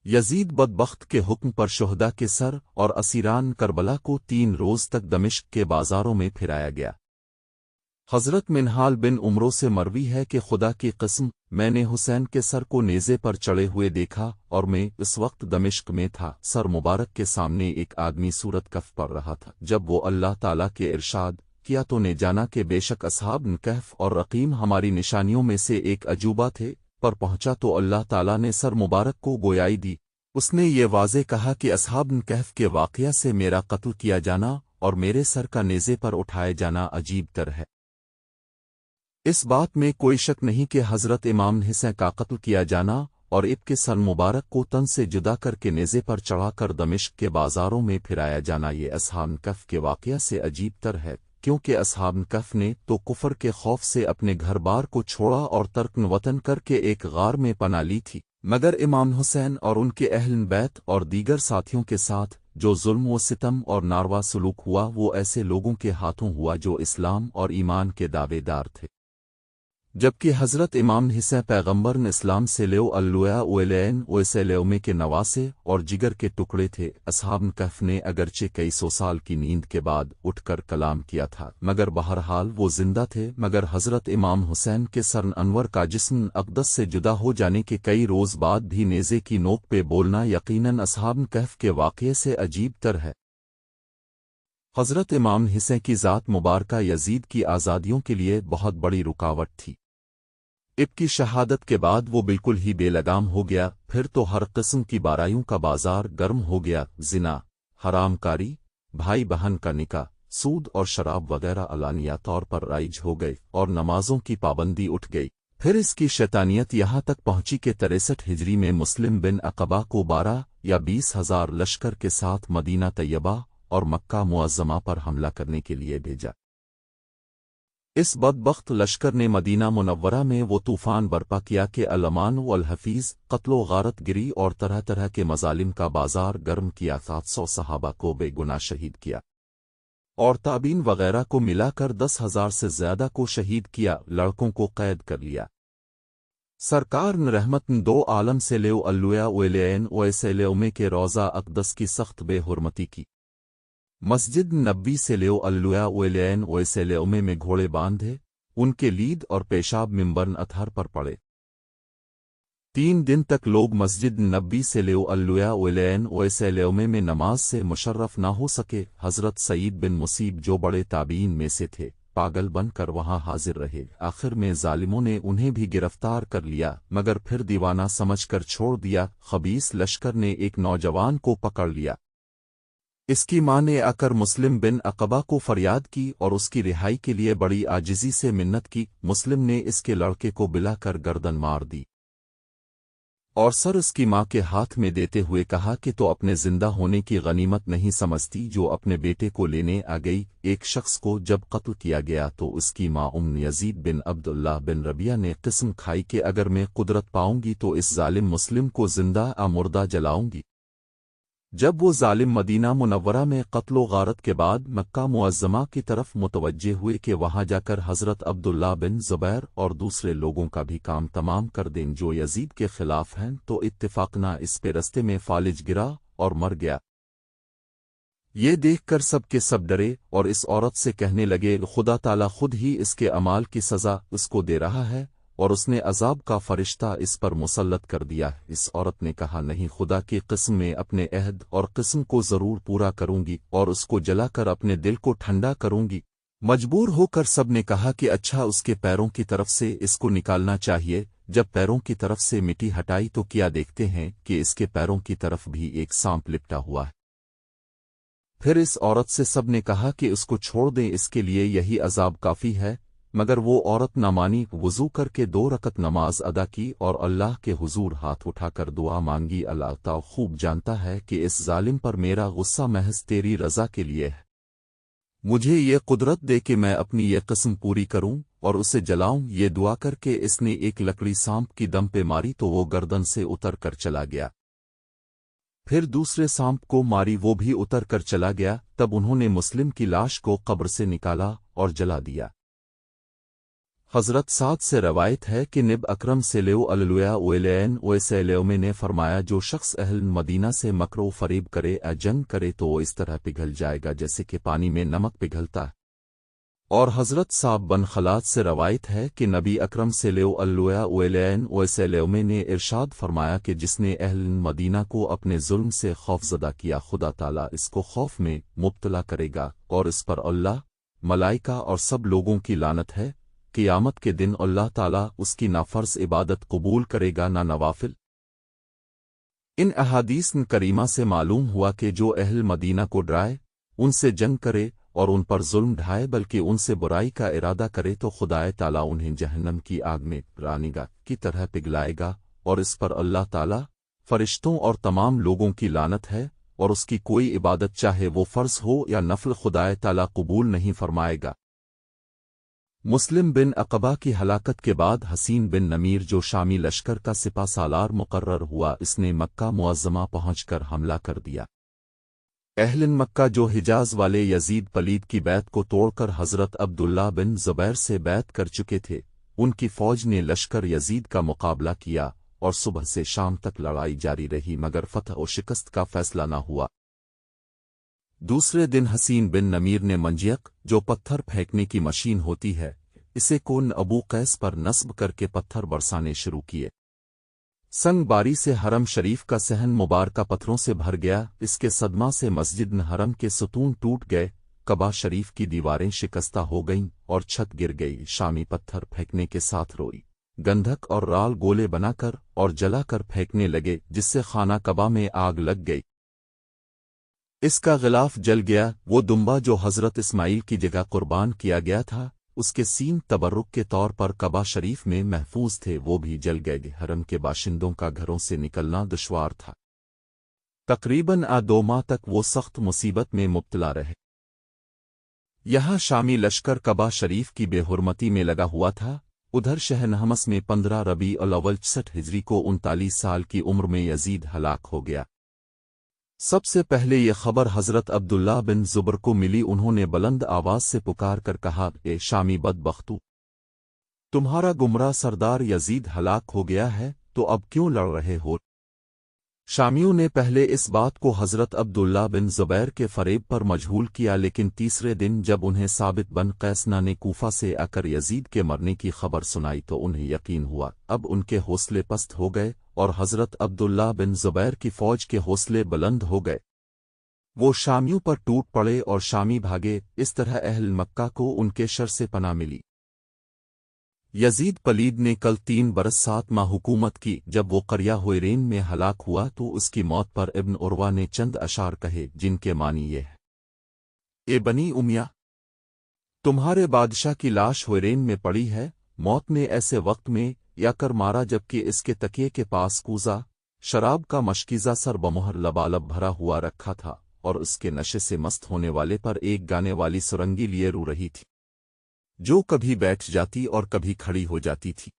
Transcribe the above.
یزید بدبخت کے حکم پر شہداء کے سر اور اسیران کربلا کو 3 روز تک دمشق کے بازاروں میں پھرایا گیا۔ حضرت منہال بن عمرو سے مروی ہے کہ خدا کی قسم میں نے حسین کے سر کو نیزے پر چڑھے ہوئے دیکھا اور میں اس وقت دمشق میں تھا، سر مبارک کے سامنے ایک آدمی سورت کف پڑھ رہا تھا۔ جب وہ اللہ تعالیٰ کے ارشاد کیا تو نے جانا کہ بے شک اصحاب کہف اور رقیم ہماری نشانیوں میں سے ایک عجوبہ تھے، پر پہنچا تو اللہ تعالیٰ نے سر مبارک کو گویائی دی۔ اس نے یہ واضح کہا کہ اصحاب کہف کے واقعہ سے میرا قتل کیا جانا اور میرے سر کا نیزے پر اٹھائے جانا عجیب تر ہے۔ اس بات میں کوئی شک نہیں کہ حضرت امام حسین کا قتل کیا جانا اور اب کے سر مبارک کو تن سے جدا کر کے نیزے پر چڑھا کر دمشق کے بازاروں میں پھرایا جانا یہ اصحاب کہف کے واقعہ سے عجیب تر ہے، کیونکہ اصحاب کہف نے تو کفر کے خوف سے اپنے گھر بار کو چھوڑا اور ترک وطن کر کے ایک غار میں پناہ لی تھی، مگر امام حسین اور ان کے اہل بیت اور دیگر ساتھیوں کے ساتھ جو ظلم و ستم اور ناروا سلوک ہوا وہ ایسے لوگوں کے ہاتھوں ہوا جو اسلام اور ایمان کے دعوے دار تھے، جبکہ حضرت امام حسین پیغمبر اسلام سے لیو اللویا اویلین اویسیلیومے کے نواسے اور جگر کے ٹکڑے تھے۔ اصحاب کہف نے اگرچہ کئی سو سال کی نیند کے بعد اٹھ کر کلام کیا تھا مگر بہرحال وہ زندہ تھے، مگر حضرت امام حسین کے سر انور کا جسم اقدس سے جدا ہو جانے کے کئی روز بعد بھی نیزے کی نوک پہ بولنا یقیناً اصحاب کہف کے واقعے سے عجیب تر ہے۔ حضرت امام حسین کی ذات مبارکہ یزید کی آزادیوں کے لیے بہت بڑی رکاوٹ تھی۔ اب کی شہادت کے بعد وہ بالکل ہی بے لگام ہو گیا، پھر تو ہر قسم کی بارائیوں کا بازار گرم ہو گیا، زنا، حرام کاری، بھائی بہن کا نکاح، سود اور شراب وغیرہ علانیہ طور پر رائج ہو گئے اور نمازوں کی پابندی اٹھ گئی۔ پھر اس کی شیطانیت یہاں تک پہنچی کہ 63 ہجری میں مسلم بن عقبہ کو 12 یا 20 ہزار لشکر کے ساتھ مدینہ طیبہ اور مکہ معظمہ پر حملہ کرنے کے لیے بھیجا۔ اس بدبخت لشکر نے مدینہ منورہ میں وہ طوفان برپا کیا کہ الامان والحفیظ، قتل و غارت گری اور طرح طرح کے مظالم کا بازار گرم کیا، 700 صحابہ کو بے گناہ شہید کیا اور تابعین وغیرہ کو ملا کر 10,000 سے زیادہ کو شہید کیا، لڑکوں کو قید کر لیا۔ سرکار رحمت دو عالم سے لیو اللویا اویلین اویسیلیومے کے روضہ اقدس کی سخت بے حرمتی کی۔ مسجد نبوی سے لیو اللویا اویلین اویسیلیومے میں گھوڑے باندھے، ان کے لید اور پیشاب منبر اطہر پر پڑے۔ 3 دن تک لوگ مسجد نبوی سے لیو اللویا اویلین اویسیلیومے میں نماز سے مشرف نہ ہو سکے۔ حضرت سعید بن مصیب جو بڑے تابعین میں سے تھے پاگل بن کر وہاں حاضر رہے، آخر میں ظالموں نے انہیں بھی گرفتار کر لیا مگر پھر دیوانہ سمجھ کر چھوڑ دیا۔ خبیث لشکر نے ایک نوجوان کو پکڑ لیا، اس کی ماں نے آ کر مسلم بن عقبہ کو فریاد کی اور اس کی رہائی کے لیے بڑی عاجزی سے منت کی۔ مسلم نے اس کے لڑکے کو بلا کر گردن مار دی اور سر اس کی ماں کے ہاتھ میں دیتے ہوئے کہا کہ تو اپنے زندہ ہونے کی غنیمت نہیں سمجھتی جو اپنے بیٹے کو لینے آ گئی۔ ایک شخص کو جب قتل کیا گیا تو اس کی ماں یزید بن عبداللہ بن ربیہ نے قسم کھائی کہ اگر میں قدرت پاؤں گی تو اس ظالم مسلم کو زندہ مردہ جلاؤں گی۔ جب وہ ظالم مدینہ منورہ میں قتل و غارت کے بعد مکہ معظمہ کی طرف متوجہ ہوئے کہ وہاں جا کر حضرت عبداللہ بن زبیر اور دوسرے لوگوں کا بھی کام تمام کر دیں جو یزید کے خلاف ہیں، تو اتفاقنا اس پہ رستے میں فالج گرا اور مر گیا۔ یہ دیکھ کر سب کے سب ڈرے اور اس عورت سے کہنے لگے خدا تعالیٰ خود ہی اس کے اعمال کی سزا اس کو دے رہا ہے اور اس نے عذاب کا فرشتہ اس پر مسلط کر دیا۔ اس عورت نے کہا نہیں، خدا کی قسم میں اپنے عہد اور قسم کو ضرور پورا کروں گی اور اس کو جلا کر اپنے دل کو ٹھنڈا کروں گی۔ مجبور ہو کر سب نے کہا کہ اچھا اس کے پیروں کی طرف سے اس کو نکالنا چاہیے۔ جب پیروں کی طرف سے مٹی ہٹائی تو کیا دیکھتے ہیں کہ اس کے پیروں کی طرف بھی ایک سانپ لپٹا ہوا ہے۔ پھر اس عورت سے سب نے کہا کہ اس کو چھوڑ دیں، اس کے لیے یہی عذاب کافی ہے، مگر وہ عورت نہ مانی، وضو کر کے 2 رکعت نماز ادا کی اور اللہ کے حضور ہاتھ اٹھا کر دعا مانگی، اللہ تعالی خوب جانتا ہے کہ اس ظالم پر میرا غصہ محض تیری رضا کے لیے ہے، مجھے یہ قدرت دے کہ میں اپنی یہ قسم پوری کروں اور اسے جلاؤں۔ یہ دعا کر کے اس نے ایک لکڑی سانپ کی دم پہ ماری تو وہ گردن سے اتر کر چلا گیا۔ پھر دوسرے سانپ کو ماری، وہ بھی اتر کر چلا گیا۔ تب انہوں نے مسلم کی لاش کو قبر سے نکالا اور جلا دیا۔ حضرت سعد سے روایت ہے کہ نبی اکرم صلی اللہ علیہ وسلم نے فرمایا، جو شخص اہل مدینہ سے مکر و فریب کرے یا جنگ کرے تو وہ اس طرح پگھل جائے گا جیسے کہ پانی میں نمک پگھلتا ہے۔ اور حضرت صعب بن خلاد سے روایت ہے کہ نبی اکرم صلی اللہ علیہ وسلم نے ارشاد فرمایا کہ جس نے اہل مدینہ کو اپنے ظلم سے خوفزدہ کیا، خدا تعالیٰ اس کو خوف میں مبتلا کرے گا، اور اس پر اللہ، ملائکہ اور سب لوگوں کی لعنت ہے۔ قیامت کے دن اللہ تعالیٰ اس کی نہ فرض عبادت قبول کرے گا نہ نوافل۔ ان احادیث کریمہ سے معلوم ہوا کہ جو اہل مدینہ کو ڈرائے، ان سے جنگ کرے اور ان پر ظلم ڈھائے بلکہ ان سے برائی کا ارادہ کرے تو خدائے تعالیٰ انہیں جہنم کی آگ میں رانیگا کی طرح پگھلائے گا، اور اس پر اللہ تعالیٰ، فرشتوں اور تمام لوگوں کی لعنت ہے، اور اس کی کوئی عبادت چاہے وہ فرض ہو یا نفل خدائے تعالیٰ قبول نہیں فرمائے گا۔ مسلم بن عقبہ کی ہلاکت کے بعد حسین بن نمیر جو شامی لشکر کا سپہ سالار مقرر ہوا، اس نے مکہ معظمہ پہنچ کر حملہ کر دیا۔ اہل مکہ جو حجاز والے یزید پلید کی بیعت کو توڑ کر حضرت عبداللہ بن زبیر سے بیعت کر چکے تھے، ان کی فوج نے لشکر یزید کا مقابلہ کیا اور صبح سے شام تک لڑائی جاری رہی مگر فتح و شکست کا فیصلہ نہ ہوا۔ دوسرے دن حسین بن نمیر نے منجیق، جو پتھر پھینکنے کی مشین ہوتی ہے، اسے کون ابو قیس پر نصب کر کے پتھر برسانے شروع کیے۔ سنگ باری سے حرم شریف کا صحن مبارکہ پتھروں سے بھر گیا، اس کے صدمہ سے مسجد حرم کے ستون ٹوٹ گئے، کعبہ شریف کی دیواریں شکستہ ہو گئیں اور چھت گر گئی۔ شامی پتھر پھینکنے کے ساتھ روئی، گندھک اور رال گولے بنا کر اور جلا کر پھینکنے لگے جس سے خانہ کعبہ میں آگ لگ گئی۔ اس کا غلاف جل گیا۔ وہ دمبا جو حضرت اسماعیل کی جگہ قربان کیا گیا تھا، اس کے سین تبرک کے طور پر کعبہ شریف میں محفوظ تھے، وہ بھی جل گئے۔ حرم کے باشندوں کا گھروں سے نکلنا دشوار تھا۔ تقریباً 2 ماہ تک وہ سخت مصیبت میں مبتلا رہے۔ یہاں شامی لشکر کعبہ شریف کی بے حرمتی میں لگا ہوا تھا، ادھر شہر حمص میں 15 ربیع الاول 66 ہجری کو 39 سال کی عمر میں یزید ہلاک ہو گیا۔ سب سے پہلے یہ خبر حضرت عبداللہ بن زبر کو ملی، انہوں نے بلند آواز سے پکار کر کہا، اے شامی بدبختو، تمہارا گمراہ سردار یزید ہلاک ہو گیا ہے، تو اب کیوں لڑ رہے ہو؟ شامیوں نے پہلے اس بات کو حضرت عبداللہ بن زبیر کے فریب پر مجہول کیا، لیکن تیسرے دن جب انہیں ثابت بن قیسنا نے کوفہ سے آ کر یزید کے مرنے کی خبر سنائی تو انہیں یقین ہوا۔ اب ان کے حوصلے پست ہو گئے اور حضرت عبداللہ بن زبیر کی فوج کے حوصلے بلند ہو گئے۔ وہ شامیوں پر ٹوٹ پڑے اور شامی بھاگے۔ اس طرح اہل مکہ کو ان کے شر سے پناہ ملی۔ یزید پلید نے کل 3 برس 7 ماہ حکومت کی۔ جب وہ قریہ حویرین میں ہلاک ہوا تو اس کی موت پر ابن عروہ نے چند اشعار کہے جن کے معنی یہ ہے، اے بنی امیہ، تمہارے بادشاہ کی لاش حویرین میں پڑی ہے، موت نے ایسے وقت میں یا کر مارا جبکہ اس کے تکیے کے پاس کوزہ شراب کا مشکیزہ سر بمہر لبالب بھرا ہوا رکھا تھا، اور اس کے نشے سے مست ہونے والے پر ایک گانے والی سرنگی لیے رو رہی تھی، جو کبھی بیٹھ جاتی اور کبھی کھڑی ہو جاتی تھی۔